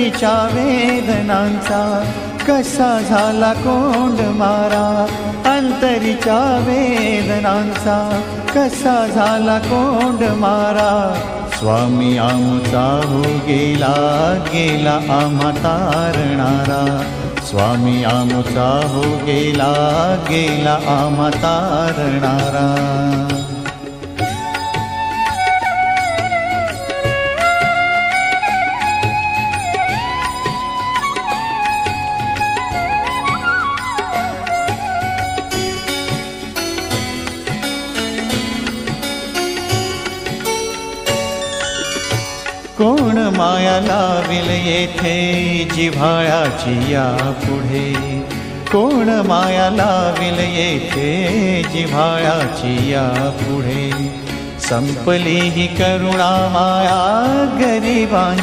अंतरीच्या वेदनांचा कसा झाला कोंड मारा, अंतरीच्या वेदनांचा कसा झाला कोंड मारा। स्वामी आमचा हो गेला, गेला आम्हा तारणारा, स्वामी आमचा हो गेला, गेला आम्हा तारणारा। कोण माया लाविल येथे जिव्हाळ्याची या पुढे, कोण माया लाविल येथे जिव्हाळ्याची या पुढे। संपली ही करुणा माया गरिबांची